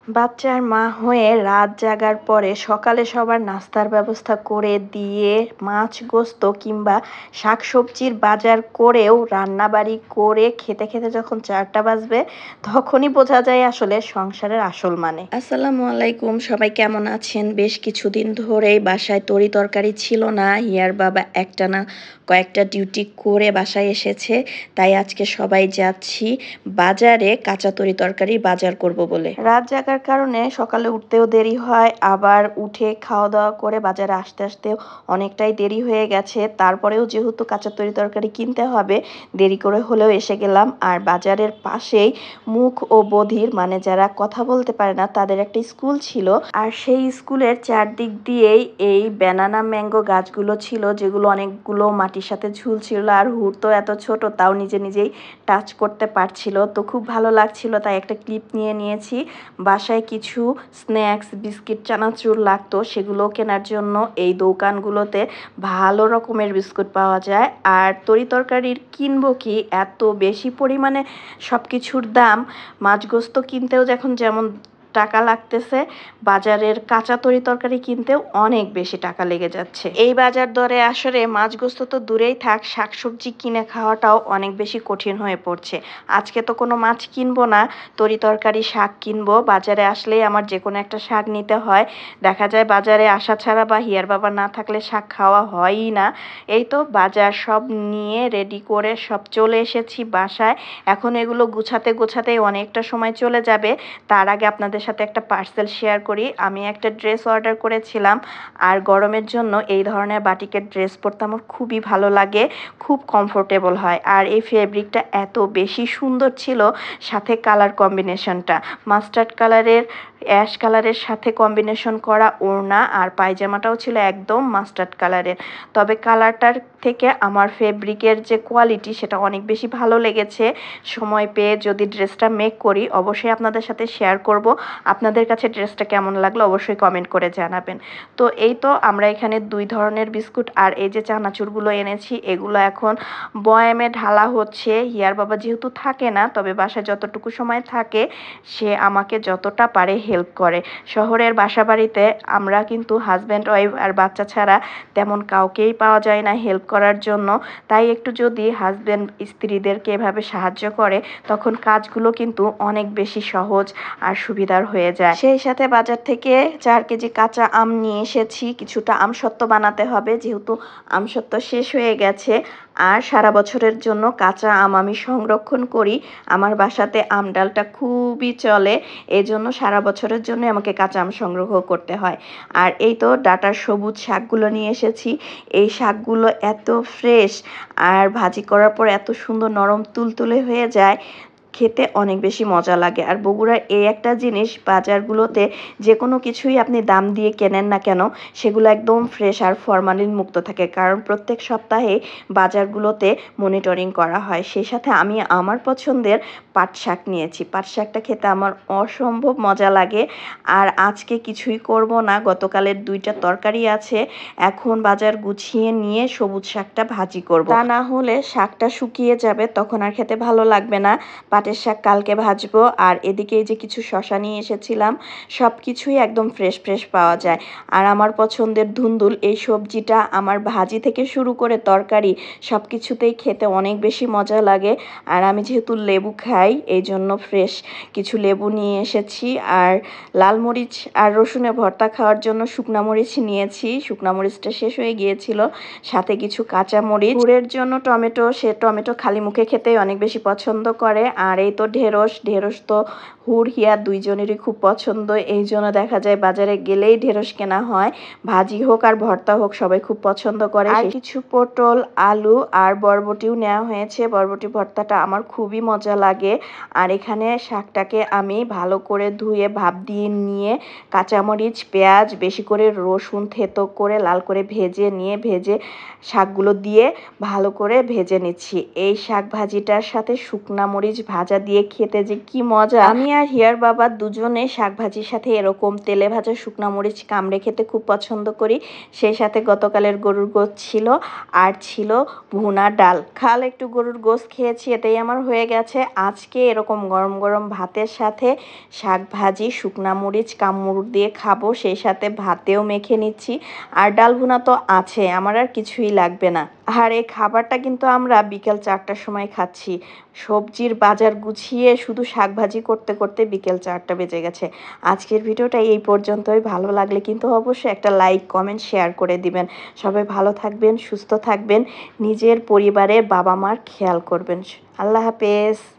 বাচ্চার মা হয়ে রাত জাগার পরে সকালে সবার নাস্তার ব্যবস্থা করে দিয়ে মাছ গোস্ত কিংবা শাকসবজির বাজার করেও রান্নাবাড়ি করে খেতে খেতে যখন 4টা বাজবে তখনই বোঝা যায় আসলে সংসারের আসল মানে। আসসালামু আলাইকুম, সবাই কেমন আছেন? বেশ কিছুদিন ধরেই বাসায় তরি তরকারি ছিল না। হিয়ার বাবা একটানা কয়েকটা ডিউটি করে বাসায় এসেছে, তাই আজকে সবাই যাচ্ছি বাজারে কাঁচা তরি তরকারি বাজার করব বলে। রাত জাগার কারণে সকালে উঠতেও দেরি হয়, আবার উঠে খাওয়া দাওয়া করে বাজারে আসতে আসতেও অনেকটাই দেরি হয়ে গেছে। তারপরেও যেহেতু কাঁচা তরি তরকারি কিনতে হবে, দেরি করে হলেও এসে গেলাম। আর বাজারের পাশেই মুখ ও বধির মানে যারা কথা বলতে পারে না তাদের একটা স্কুল ছিল, আর সেই স্কুলের চারদিক দিয়েই এই ব্যানানা ম্যাঙ্গো গাছগুলো ছিল, যেগুলো অনেকগুলো মাটির সাথে ঝুলছিল। আর হুড় তো এত ছোট, তাও নিজে নিজেই টাচ করতে পারছিল, তো খুব ভালো লাগছিল, তাই একটা ক্লিপ নিয়ে নিয়েছি। বাসায় কিছু স্ন্যাক্স বিস্কিট চানাচুর লাগতো, সেগুলো কেনার জন্য এই দোকানগুলোতে ভালো রকমের বিস্কুট পাওয়া যায়। আর তরি তরকারির কিনবো কি, এত বেশি পরিমাণে সব কিছুর দাম, মাছ গোস্ত কিনতেও যখন যেমন টাকা লাগতেছে, বাজারের কাঁচা তরি তরকারি কিনতেও অনেক বেশি টাকা লেগে যাচ্ছে। এই বাজার দরে আসলে মাছ গোস্ত তো দূরেই থাক, শাকসবজি কিনে খাওয়াটাও অনেক বেশি কঠিন হয়ে পড়ছে। আজকে তো কোনো মাছ কিনবো না, তরি তরকারি শাক কিনবো। বাজারে আসলেই আমার যে কোনো একটা শাক নিতে হয়। দেখা যায় বাজারে আসা ছাড়া বা হিয়ার বাবা না থাকলে শাক খাওয়া হয়ই না। এই তো বাজার সব নিয়ে রেডি করে সব চলে এসেছি বাসায়। এখন এগুলো গুছাতে গোছাতেই অনেকটা সময় চলে যাবে। তার আগে আপনাদের সাথে একটা পার্সেল শেয়ার করি। আমি একটা ড্রেস অর্ডার করেছিলাম, আর গরমের জন্য এই ধরনের বাটিকের ড্রেস পরতে আমার খুবই ভালো লাগে, খুব কমফোর্টেবল হয়। আর এই ফেব্রিকটা এত বেশি সুন্দর ছিল, সাথে কালার কম্বিনেশনটা মাস্টার্ড কালারের অ্যাশ কালারের সাথে কম্বিনেশন করা ওড়না, আর পায়জামাটাও ছিল একদম মাস্টার্ড কালারের। তবে কালারটার থেকে আমার ফেব্রিকের যে কোয়ালিটি সেটা অনেক বেশি ভালো লেগেছে। সময় পেয়ে যদি ড্রেসটা মেক করি অবশ্যই আপনাদের সাথে শেয়ার করব। আপনাদের কাছে ড্রেসটা কেমন লাগলো অবশ্যই কমেন্ট করে জানাবেন। তো এই তো আমরা এখানে 2 ধরনের বিস্কুট আর এই যে চানাচুরগুলো এনেছি, এগুলো এখন বয়ামে ঢালা হচ্ছে। হিয়ার বাবা যেহেতু থাকে না, তবে বাসায় যতটুকু সময় থাকে সে আমাকে যতটা পারে হেল্প করে। শহরের বাসাবাড়িতে আমরা কিন্তু হাজব্যান্ড ওয়াইফ আর বাচ্চা ছাড়া তেমন কাউকেই পাওয়া যায় না হেল্প করার জন্য, তাই একটু যদি হাজব্যান্ড স্ত্রীদেরকে এভাবে সাহায্য করে তখন কাজগুলো কিন্তু অনেক বেশি সহজ আর সুবিধার হয়ে যায়। সেই সাথে বাজার থেকে 4 কেজি কাঁচা আম নিয়ে এসেছি, কিছুটা আমসত্ত্ব বানাতে হবে যেহেতু আমসত্ত্ব শেষ হয়ে গেছে। আর সারা বছরের জন্য কাঁচা আম আমি সংরক্ষণ করি, আমার বাসাতে আম ডালটা খুবই চলে, এই জন্য সারা বছরের জন্য আমাকে কাঁচা আম সংগ্রহ করতে হয়। আর এই তো ডাটার সবুজ শাকগুলো নিয়ে এসেছি, এই শাকগুলো এত ফ্রেশ আর ভাজি করার পর এত সুন্দর নরম তুলতুলে হয়ে যায়, খেতে অনেক বেশি মজা লাগে। আর বগুড়ার এই একটা জিনিস, বাজারগুলোতে যে কোনো কিছুই আপনি দাম দিয়ে কেনেন না কেন সেগুলো একদম ফ্রেশ আর ফরমালিন মুক্ত থাকে, কারণ প্রত্যেক সপ্তাহে বাজারগুলোতে মনিটরিং করা হয়। সেই সাথে আমি আমার পছন্দের পাট শাক নিয়েছি, পাট শাকটা খেতে আমার অসম্ভব মজা লাগে। আর আজকে কিছুই করব না, গতকালের 2টা তরকারি আছে, এখন বাজার গুছিয়ে নিয়ে সবুজ শাকটা ভাজি করব, তা না হলে শাকটা শুকিয়ে যাবে, তখন আর খেতে ভালো লাগবে না। পাটের শাক কালকে ভাজবো। আর এদিকে এই যে কিছু শশা নিয়ে এসেছিলাম, সব কিছুই একদম ফ্রেশ ফ্রেশ পাওয়া যায়। আর আমার পছন্দের ধুন্দুল, এই সবজিটা আমার ভাজি থেকে শুরু করে তরকারি সব কিছুতেই খেতে অনেক বেশি মজা লাগে। আর আমি যেহেতু লেবু খাই এই জন্য ফ্রেশ কিছু লেবু নিয়ে এসেছি। আর লাল মরিচ আর রসুনের ভর্তা খাওয়ার জন্য শুকনা মরিচ নিয়েছি, শুকনা মরিচটা শেষ হয়ে গিয়েছিল, সাথে কিছু কাঁচা মরিচ। গুড়ের জন্য টমেটো, সে টমেটো খালি মুখে খেতেই অনেক বেশি পছন্দ করে। আর এই তো ঢেঁড়স, ঢেঁড়স তো হুড় হিয়া দুইজনেরই খুব পছন্দ, এই জন্য দেখা যায় বাজারে গেলেই ঢেঁড়স কেনা হয়, ভাজি হোক আর ভর্তা হোক সবাই খুব পছন্দ করে। আর কিছু পটল, আলু আর বরবটিও নেওয়া হয়েছে, বরবটি ভর্তাটা আমার খুবই মজা লাগে। আর এখানে শাকটাকে আমি ভালো করে ধুয়ে ভাপ দিয়ে নিয়ে কাঁচামরিচ, পেঁয়াজ, বেশি করে রসুন থেতো করে লাল করে ভেজে নিয়ে শাকগুলো দিয়ে ভালো করে ভেজে নিচ্ছি। এই শাক ভাজিটার সাথে শুকনা মরিচ ভাজা দিয়ে খেতে যে কি মজা! আমি আর হিয়ার বাবা দুজনে শাকভাজির সাথে এরকম তেলে ভাজা শুকনা মরিচ কামড়ে খেতে খুব পছন্দ করি। সেই সাথে গতকালের গরুর গোশত ছিল আর ছিল ভুনা ডাল। খাল একটু গরুর গোশত খেয়েছি, এটাই আমার হয়ে গেছে। আজকে এরকম গরম গরম ভাতের সাথে শাকভাজি শুকনা মরিচ কামড় দিয়ে খাবো, সেই সাথে ভাতেও মেখে নিচ্ছি। আর ডাল ভুনা তো আছে, আমার আর কিছুই লাগবে না। আর এই খাবারটা কিন্তু আমরা বিকেল 4টার সময় খাচ্ছি। সবজির বাজার গুছিয়ে শুধু শাকভাজি করতে করতে বিকেল 4টা বেজে গেছে। আজকের ভিডিওটা এই পর্যন্তই। ভালো লাগলে কিন্তু অবশ্যই একটা লাইক কমেন্ট শেয়ার করে দিবেন। সবাই ভালো থাকবেন, সুস্থ থাকবেন, নিজের পরিবারের বাবা মার খেয়াল করবেন। আল্লাহ হাফেজ।